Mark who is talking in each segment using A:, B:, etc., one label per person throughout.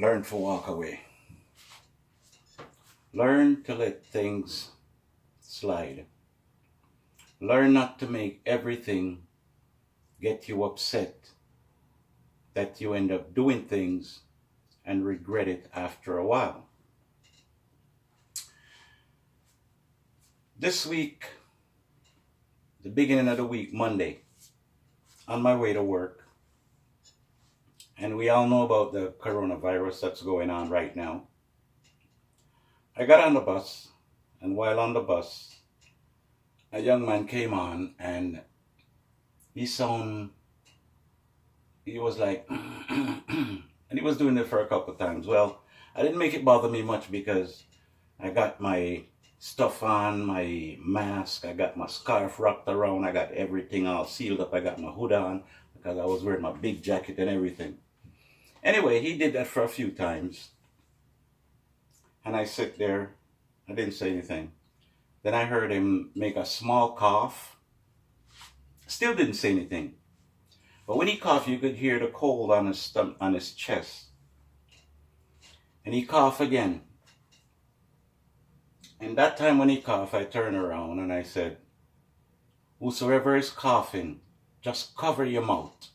A: Learn to walk away. Learn to let things slide. Learn not to make everything get you upset that you end up doing things and regret it after a while. This week, the beginning of the week, Monday, on my way to work, and we all know about the coronavirus that's going on right now. I got on the bus, and while on the bus, a young man came on, and he was like, and he was doing it for a couple of times. Well, I didn't make it bother me much because I got my stuff on, my mask, I got my scarf wrapped around, I got everything all sealed up, I got my hood on because I was wearing my big jacket and everything. Anyway, he did that for a few times. And I sit there, I didn't say anything. Then I heard him make a small cough. Still didn't say anything. But when he coughed, you could hear the cold on his chest. And he coughed again. And that time when he coughed, I turned around and I said, whosoever is coughing, just cover your mouth.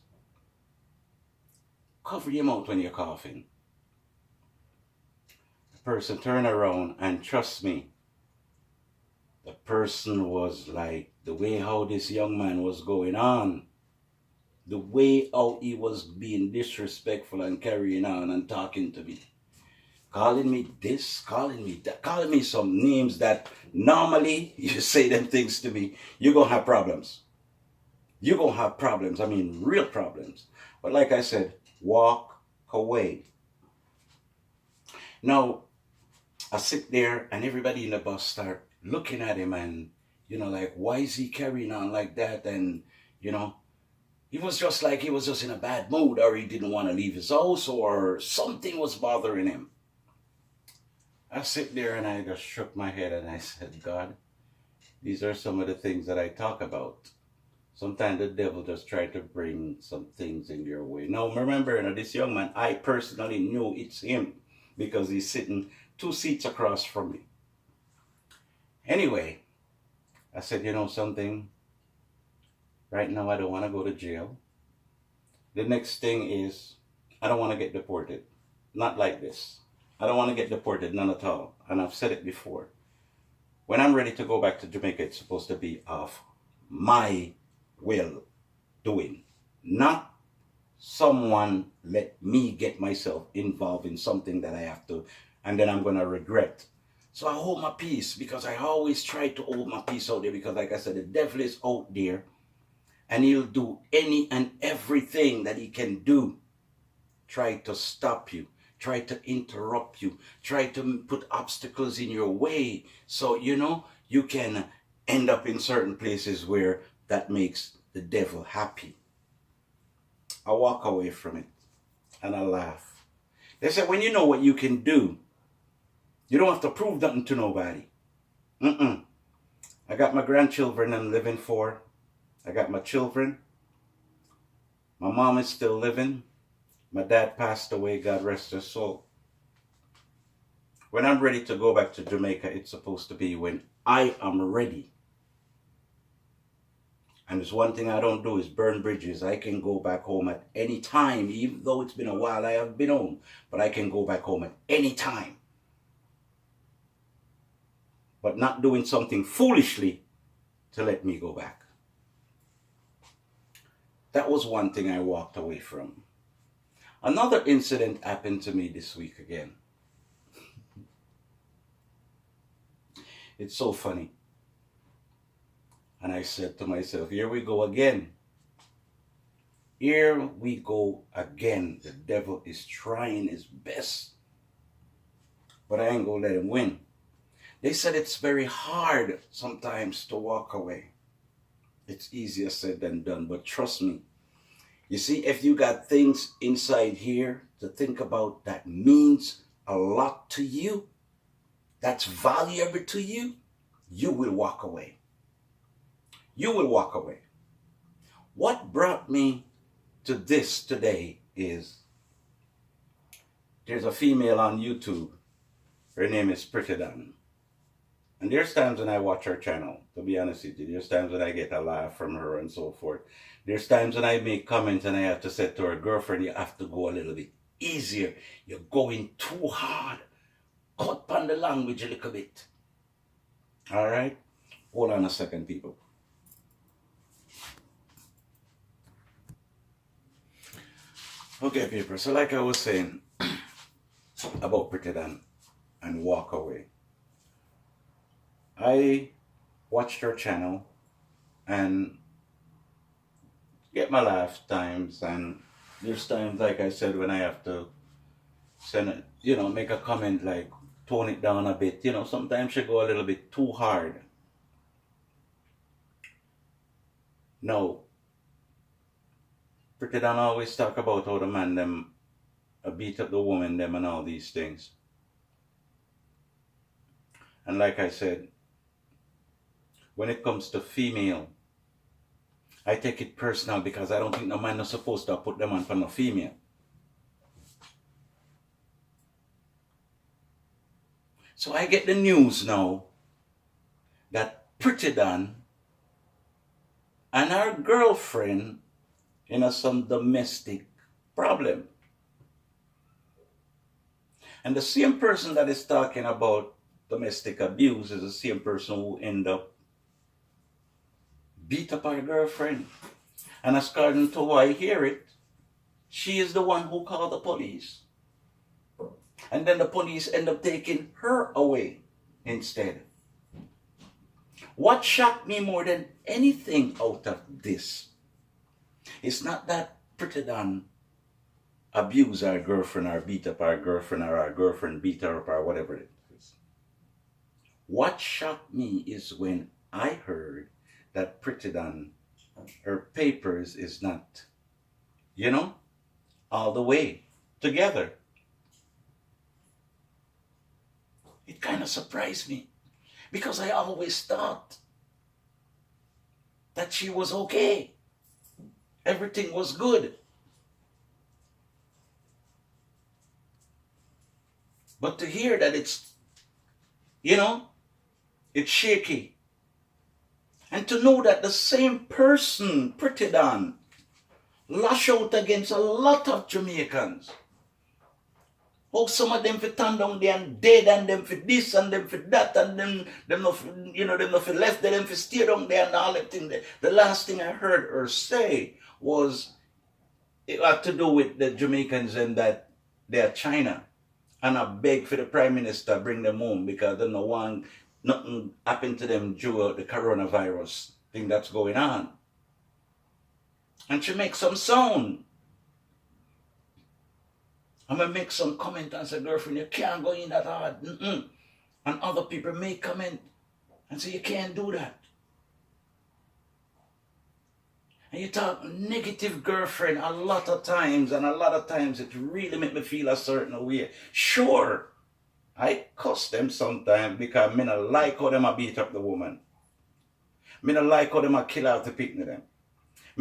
A: Cover your mouth when you're coughing. The person turned around, and trust me, the person was like, the way how this young man was going on, the way how he was being disrespectful and carrying on and talking to me, calling me this, calling me that, calling me some names that normally you say them things to me, you're going to have problems. You're going to have problems. I mean, real problems. But like I said, walk away. Now, I sit there and everybody in the bus start looking at him and, like, why is he carrying on like that? And, he was just like he was just in a bad mood, or he didn't want to leave his house, or something was bothering him. I sit there and I just shook my head and I said, God, these are some of the things that I talk about. Sometimes the devil just tries to bring some things in your way. Now, remember, this young man, I personally knew it's him because he's sitting 2 seats across from me. Anyway, I said, something? Right now, I don't want to go to jail. The next thing is, I don't want to get deported. Not like this. I don't want to get deported, none at all. And I've said it before. When I'm ready to go back to Jamaica, it's supposed to be of my will doing. Not someone let me get myself involved in something that I have to, and then I'm going to regret. So I hold my peace because I always try to hold my peace out there because, like I said, the devil is out there and he'll do any and everything that he can do. Try to stop you. Try to interrupt you. Try to put obstacles in your way. So, you can end up in certain places where that makes the devil happy. I walk away from it and I laugh. They said, when you know what you can do, you don't have to prove nothing to nobody. I got my grandchildren I'm living for. I got my children. My mom is still living. My dad passed away, God rest his soul. When I'm ready to go back to Jamaica, it's supposed to be when I am ready. And there's one thing I don't do is burn bridges. I can go back home at any time, even though it's been a while I have been home. But I can go back home at any time. But not doing something foolishly to let me go back. That was one thing I walked away from. Another incident happened to me this week again. It's so funny. And I said to myself, here we go again. Here we go again. The devil is trying his best. But I ain't gonna let him win. They said it's very hard sometimes to walk away. It's easier said than done, but trust me. You see, if you got things inside here to think about that means a lot to you, that's valuable to you, you will walk away. You will walk away. What brought me to this today is There's a female on YouTube. Her name is Pretty Dan. And there's times when I watch her channel, to be honest with you. There's times when I get a laugh from her and so forth. There's times when I make comments and I have to say to her, girlfriend, you have to go a little bit easier. You're going too hard. Cut on the language a little bit. All right? Hold on a second, people. Okay, people. So like I was saying about Pretty Dan and Walk Away. I watched her channel and get my laugh times, and there's times, like I said, when I have to send it, make a comment like tone it down a bit. Sometimes she go a little bit too hard. No. Pretty Dan always talk about how the man them beat up the woman them and all these things. And like I said, when it comes to female, I take it personal because I don't think no man is supposed to put them on for no female. So I get the news now that Pretty Dan and her girlfriend some domestic problem. And the same person that is talking about domestic abuse is the same person who end up beat up her girlfriend. And according to how I hear it, she is the one who called the police. And then the police end up taking her away instead. What shocked me more than anything out of this is not that Pretty Dan abused our girlfriend or beat up our girlfriend or our girlfriend beat her up or whatever it is. What shocked me is when I heard that Pretty Dan, her papers is not, all the way together. It kind of surprised me because I always thought that she was okay. Everything was good. But to hear that it's shaky. And to know that the same person, Pretty Dan, lash out against a lot of Jamaicans. Oh, some of them for turn down there and dead, and them for this and them for that, and them not for left, them for stay down there and all that thing. The last thing I heard her say was it had to do with the Jamaicans and that they're China. And I beg for the Prime Minister bring them home because they don't want nothing happened to them due to the coronavirus thing that's going on. And she makes some sound. I'm going to make some comment and say, girlfriend, you can't go in that hard. And other people may comment and say, you can't do that. And you talk negative girlfriend a lot of times, and a lot of times it really make me feel a certain way. Sure, I cuss them sometimes because I don't like how them a beat up the woman. I don't like how them a kill out the picnic them.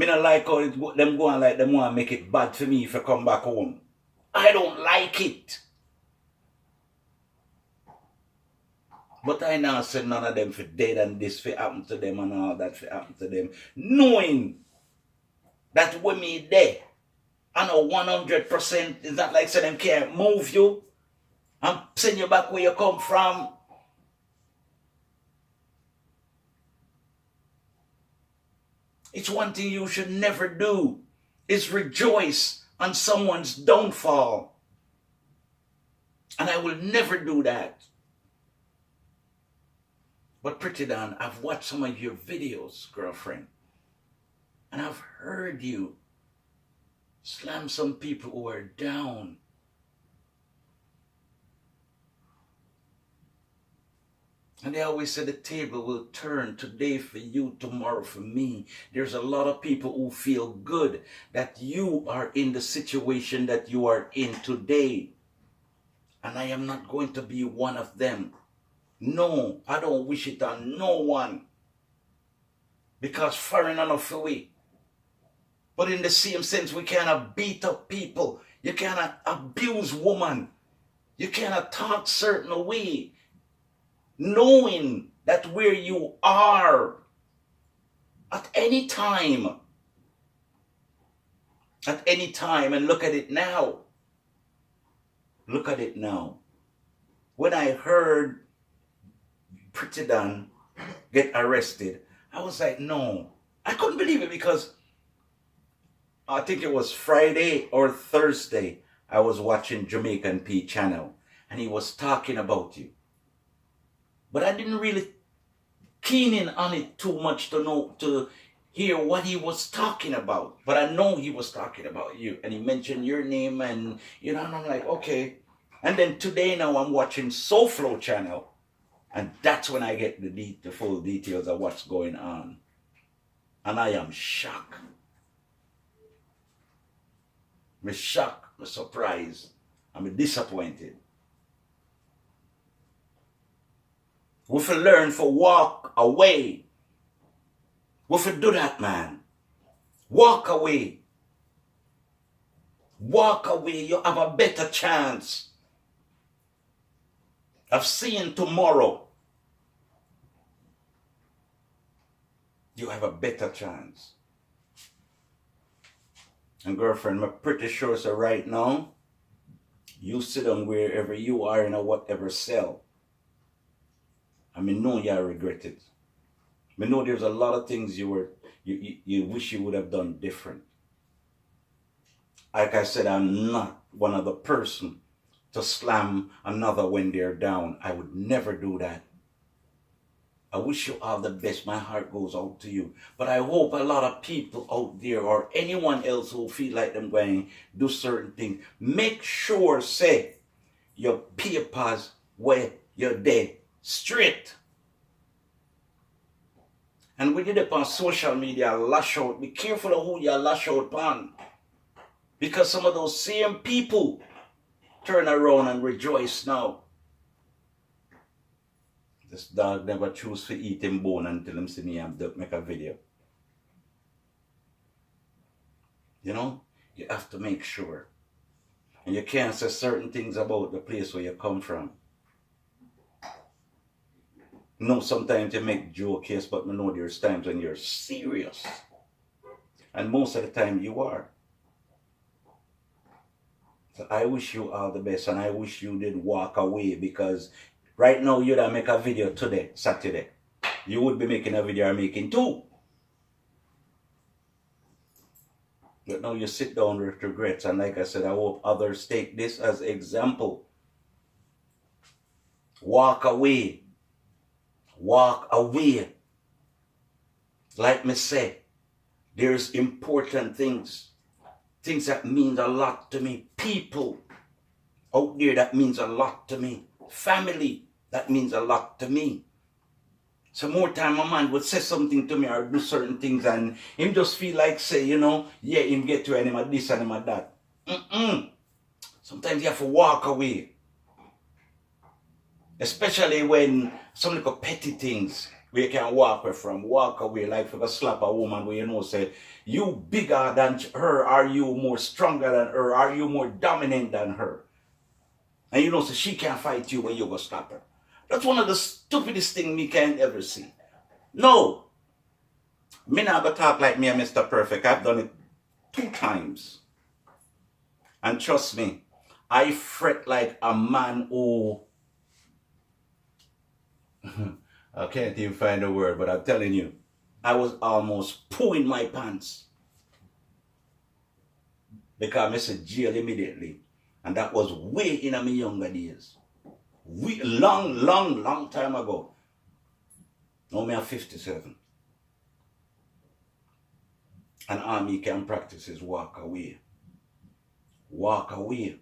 A: I don't like how them go on like them want to make it bad for me if I come back home. I don't like it. But I now said none of them for dead and this for happen to them and all that for happen to them. Knowing that when me there, I know 100% it's not like say them can't move you and send you back where you come from. It's one thing you should never do is rejoice on someone's downfall. And I will never do that. But Pretty Dan, I've watched some of your videos, girlfriend. And I've heard you slam some people who are down. And they always say the table will turn today for you, tomorrow for me. There's a lot of people who feel good that you are in the situation that you are in today. And I am not going to be one of them. No, I don't wish it on no one. Because foreign enough for we. But in the same sense, we cannot beat up people. You cannot abuse woman You cannot talk certain way, knowing that where you are at any time, and look at it now. Look at it now. When I heard Pretty Dan get arrested, I was like, no. I couldn't believe it because I think it was Friday or Thursday, I was watching Jamaican P channel and he was talking about you. But I didn't really keen in on it too much to hear what he was talking about. But I know he was talking about you and he mentioned your name and and I'm like, okay. And then today now I'm watching SoFlo channel and that's when I get the full details of what's going on. And I am shocked. I'm shocked, I'm surprised, I'm disappointed. We have to learn to walk away. We have to do that, man. Walk away. Walk away. You have a better chance of seeing tomorrow. You have a better chance. And girlfriend, I'm pretty sure so right now, you sit down wherever you are in a whatever cell. I mean, know you regret it. I know there's a lot of things you wish you would have done different. Like I said, I'm not one of the person to slam another when they're down. I would never do that. I wish you all the best. My heart goes out to you. But I hope a lot of people out there or anyone else who feel like them going do certain things, make sure, say, your papers where you're dead straight. And when you're on social media, lash out. Be careful of who you lash out on. Because some of those same people turn around and rejoice now. This dog never choose to eat him bone until him see me and make a video. You have to make sure. And you can't say certain things about the place where you come from. No, sometimes you make joke, yes, but I know there's times when you're serious. And most of the time you are. So I wish you all the best and I wish you did walk away because right now you'd make a video today, Saturday. You would be making a video or making two. But now you sit down with regrets and like I said, I hope others take this as example. Walk away. Walk away. Like me say, there's important things that mean a lot to me. People out there that means a lot to me. Family that means a lot to me. So more time a man would say something to me or do certain things and him just feel like say, yeah, him get to him at this and him at that. Sometimes you have to walk away. Especially when some little petty things where you can walk away, like if you slap a woman where say, you bigger than her, are you more stronger than her, are you more dominant than her? And so she can't fight you when you go slap her. That's one of the stupidest things me can ever see. No. Me not gonna talk like me and Mr. Perfect. I've done it 2 times. And trust me, I fret like a man who I can't even find a word, but I'm telling you, I was almost pooing my pants. Because I said jail immediately. And that was way in my younger days. Long time ago. Now me I'm 57. And all me can practice is walk away. Walk away.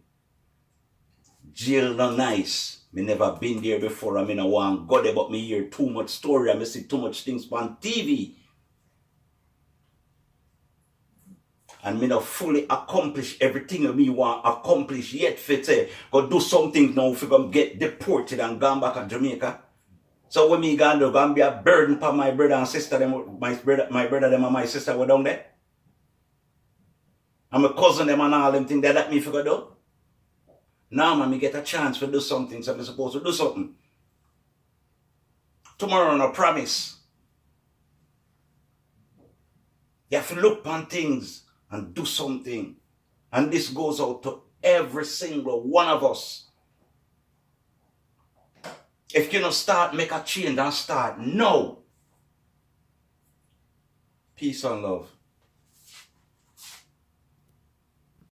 A: Jail no nice. Me never been there before. I mean, I want go there, but me hear too much story. I see too much things on TV. And me not fully accomplish everything me want accomplish yet. Fit say, go do something now if you gonna get deported and gone back to Jamaica. So when me gonna be a burden for my brother and sister, my brother them and my sister were down there. And my cousin them and all them things that me figure do. Now, man, me get a chance to do something, so I'm supposed to do something. Tomorrow, no promise. You have to look upon things and do something. And this goes out to every single one of us. If you don't start, make a change and start now. Peace and love.